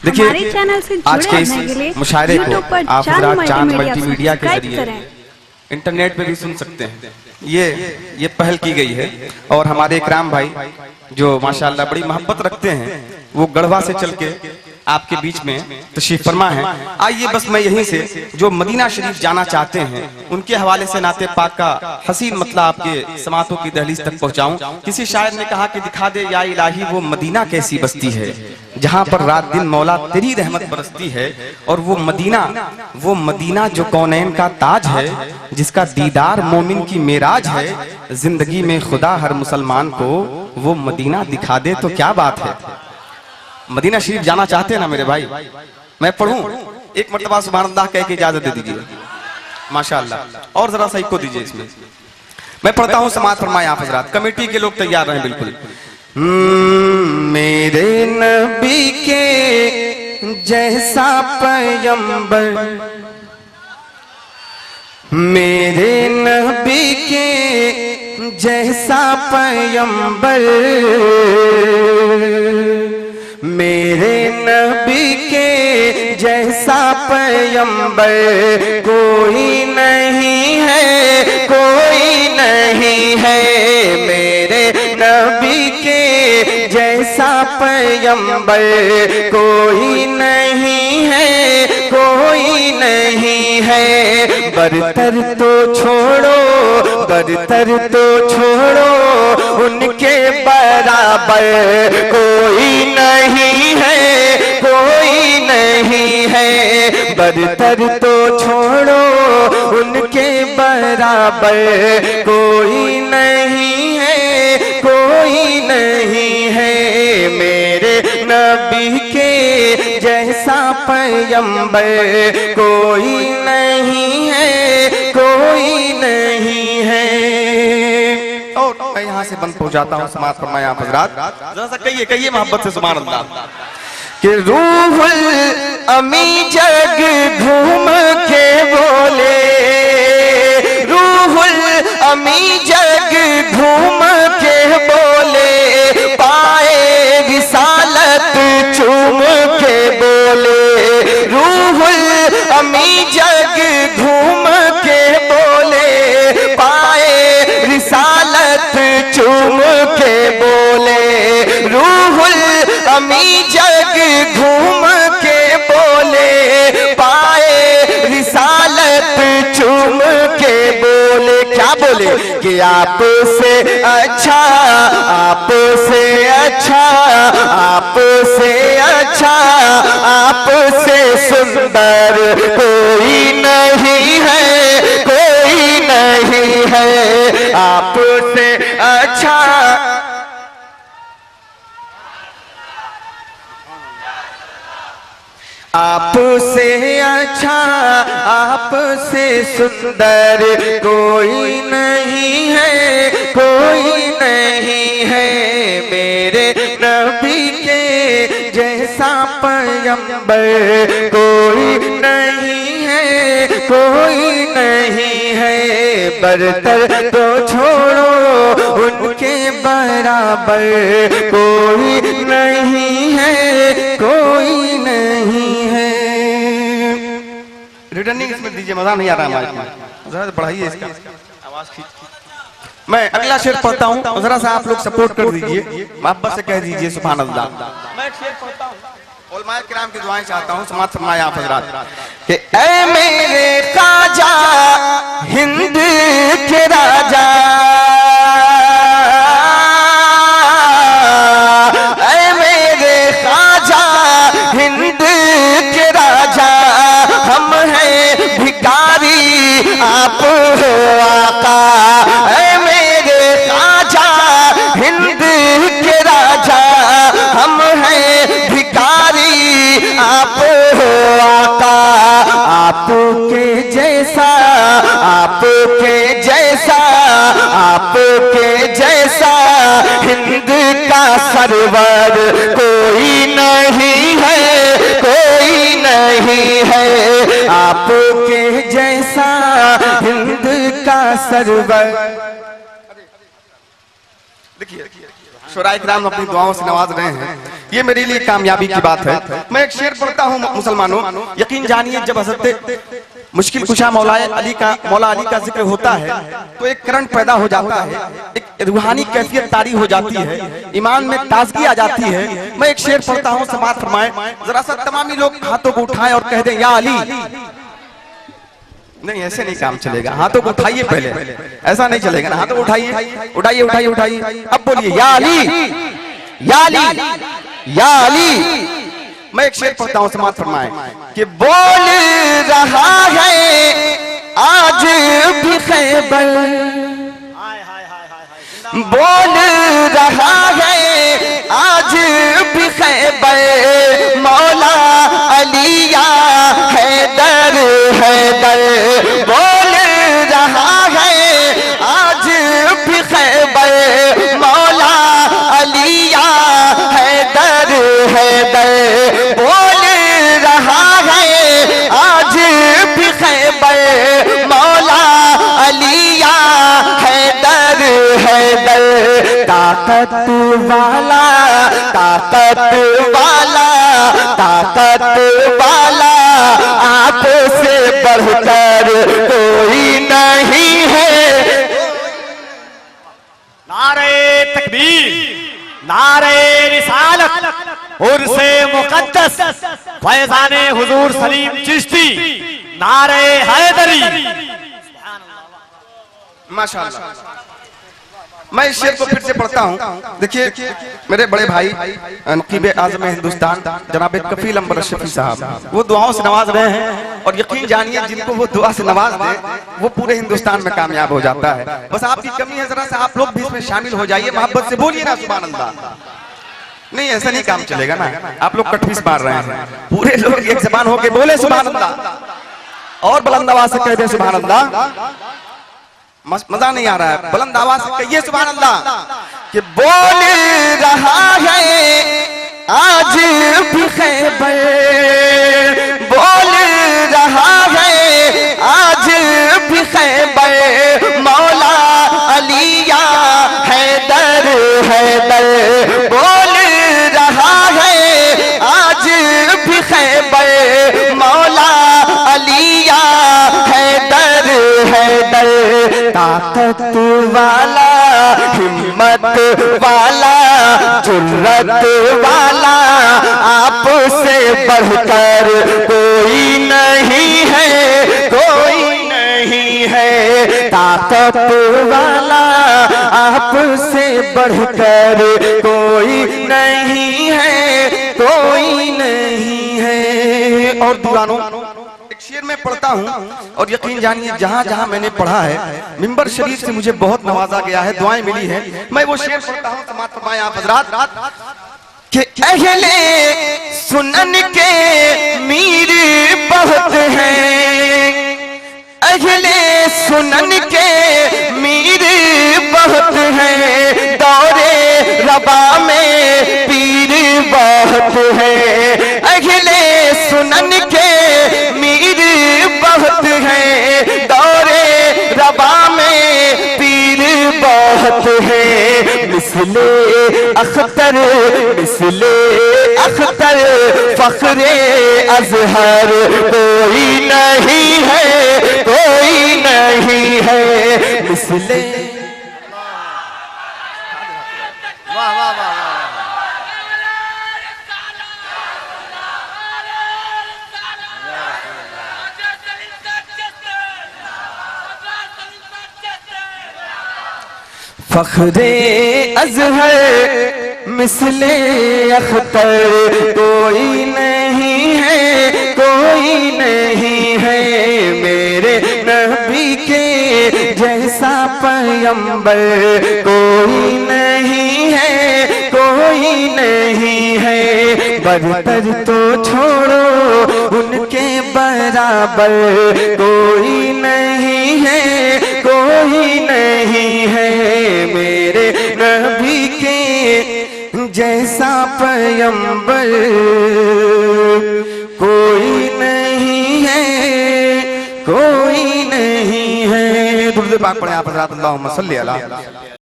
देखिए आज के इस मुशायरे को आप हज़रात चांद मल्टीमीडिया के जरिए इंटरनेट पे भी सुन सकते हैं। ये पहल की गई है और हमारे इकराम भाई जो माशाअल्लाह बड़ी मोहब्बत रखते हैं वो गढ़वा से चल के आपके बीच में तशरीफ फरमा है। आइए बस मैं यहीं से जो मदीना शरीफ जाना चाहते हैं उनके हवाले से नाते पाक का हसीन मतलब आपके समातों की दहलीज तक पहुंचाऊं। किसी शायर ने कहा कि दिखा दे या इलाही वो मदीना कैसी बस्ती है जहां पर रात दिन मौला तेरी रहमत बरसती है। और वो मदीना जो कौनैन का ताज है जिसका दीदार मोमिन की मेराज है। जिंदगी में खुदा हर मुसलमान को वो मदीना दिखा दे तो क्या बात है। मदीना शरीफ जाना चाहते हैं ना मेरे भाई, मैं पढ़ूं एक मर्तबा सुभान अल्लाह कह के इजाजत दे दीजिए माशाअल्लाह। और जरा सा इको दीजिए इसमें, मैं पढ़ता हूं समाअत फरमाएं आप हज़रात। कमेटी के लोग तैयार रहें बिल्कुल। मेरे नबी के जैसा पैगंबर, मेरे नबी के जैसा पैगंबर, मेरे नबी के जैसा पैगंबर कोई नहीं है, कोई नहीं है। मेरे नबी के जैसा पैगंबर कोई नहीं है, कोई नहीं है। बरतर तो छोड़ो, बरतर तो छोड़ो, उनके बराबर कोई नहीं है, कोई नहीं है। बरतर तो छोड़ो, उनके बराबर कोई नहीं है, कोई नहीं है। मेरे नबी के जैसा पैगंबर कोई नहीं है, कोई नहीं है। और मैं यहाँ से बंद पहुँचाता हूँ। समाअत फरमाएं आप हज़रात। जरा सा कहिए मोहब्बत से सुभान अल्लाह कि रूहुल अमी जग घूम के बोले, रूहुल अमी जग घूम के बोले, पाए विसालत चूम के बोले। रूहुल अमी जग घूम के बोले, पाए रिसालत चूम के बोले। रूहुल अमी जग घूम के बोले, पाए रिसालत चूम के बोले। क्या बोले कि आपसे अच्छा, आपसे अच्छा, आपसे अच्छा, आपसे सुंदर कोई नहीं है, कोई नहीं है। आपसे अच्छा, आपसे अच्छा, आपसे सुंदर कोई नहीं है, कोई नहीं है। मेरे नबी के जैसा पैगंबर कोई नहीं है, कोई नहीं है। बरतर तो छोड़ो, उनके बराबर कोई नहीं है, कोई नहीं है। रिटर्निंग इसमें दीजिए, मजा नहीं आ रहा माइक में, जरा बढ़ाइए इसका आवाज ठीक। मैं अगला शेर पढ़ता हूँ, जरा सा आप लोग सपोर्ट कर दीजिए, मोहब्बत से कह दीजिए सुभान अल्लाह। मैं एक शेर पढ़ता हूँ, उलमाए किराम की दुआएं चाहता हूँ। समाअत फरमाएं आप हज़रात कि ऐ मेरे ख्वाजा हिंद के राजा, ऐ मेरे ख्वाजा हिंद के राजा, हम हैं भिखारी आप हो आका। ऐ मेरे ख्वाजा हिंद के राजा, हम हैं भिखारी आप हो आका। आपके जैसा, आपके जैसा, आपके जैसा हिंद का सरवर कोई नहीं है, कोई नहीं है। आपके जैसा हिंद का सरवर। देखिए शुराए किराम अपनी दुआओं से नवाज रहे हैं, ये मेरे लिए कामयाबी की बात है। मैं एक शेर पढ़ता हूँ मुसलमानों, यकीन जानिए जब हज़रत मुश्किल कुशा मौला अली का जिक्र होता है तो एक करंट पैदा हो जाता है, एक रूहानी कैफियत तारी हो जाती है, ईमान में ताजगी आ जाती है। मैं एक शेर पढ़ता हूँ, समाअत फरमाएं। जरा सा तमामी लोग हाथों को उठाएं और कह दें या अली। नहीं, ऐसे नहीं काम चलेगा, हाथों को उठाइए पहले, ऐसा नहीं चलेगा ना, हाथों को उठाइए, उठाइए उठाइए उठाइए। अब बोलिए या अली, या अली, या अली। मैं एक शेर पढ़ता हूँ, समाअत फरमाएं कि बोल रहा है आज भी खैबर, बोल रहा है आज भी खैबर, मौला अलिया हैदर हैदर, बोल रहा है आज भी खैबर, मौला अलिया हैदर हैदर, बोल रहा है आज भी खैबर, मौला अलिया हैदर हैदर। ताकत वाला, ताकत वाला, ताकत वाला, आपसे बढ़कर कोई नहीं है। नारे तकबीर, नारे रिसालत, उर्से मुकद्दस, फैज़ाने हुजूर सलीम चिश्ती, नारे हैदरी। माशाअल्लाह। मैं इस शेर को फिर से पढ़ता हूँ। देखिए मेरे बड़े भाई नकीब आज़म हिंदुस्तान जनाब कफील अंबर शफी साहब, वो दुआओं से नवाज रहे हैं और यकीन जानिए जिनको वो दुआ से नवाज दे वो पूरे हिंदुस्तान में कामयाब हो जाता है। बस आपकी कमी है, जरा सा आप लोग भी इसमें शामिल हो जाइए, मोहब्बत से बोलिए ना सुभान अल्लाह। नहीं, ऐसा नहीं काम चलेगा ना, आप लोग कटपीस मार रहे हैं। पूरे लोग एक जबान होके बोले सुभान अल्लाह और बुलंद आवाज से कह दे सुभान अल्लाह। मजा नहीं आ रहा है, बुलंद आवाज से कहिए सुभान अल्लाह कि बोल रहा है आज भी खैबर, बोल रहा है आज भी खैबर, मौला अलिया हैदर हैदर, बोल रहा है आज भी खैबर, मौला अलिया हैदर हैदर। ताकत वाला, हिम्मत वाला, जुर्रत वाला, आपसे बढ़कर कोई नहीं है, कोई नहीं है। ताकत वाला, आपसे बढ़कर कोई नहीं है, कोई नहीं है। और दीवानों शेर में पढ़ता हूँ और यकीन जानिए जहाँ जहाँ मैंने पढ़ा है मिंबर शरीफ से मुझे बहुत नवाजा गया है, दुआएं मिली है। मैं वो शेर पढ़ता हूँ, समाअत फरमाएं आप हज़रात कि अहले सुनन के मीर बहुत हैं, अहले सुनन के मीर बहुत हैं, दौरे रबा में पीर बहुत है। अहले सुनन के मीर बहुत है, दौरे रबा में पीर बहुत है। मिसले अख्तर, मिसले अख्तर, फख्रे अजहर कोई नहीं है, कोई नहीं है। मिसले वाह वाह वाह। फख्रे अजहर मिसले अख्तर कोई नहीं है, कोई नहीं है। मेरे नबी के जैसा पैगंबर कोई नहीं है, कोई नहीं है। बरतर तो छोड़ो उनके बराबर कोई नहीं है, कोई नहीं है। मेरे नबी के जैसा पैगंबर कोई नहीं है, कोई नहीं है। दुरूद पाक पढ़े आप हज़रात, अल्लाहुम्मा सल्ली अला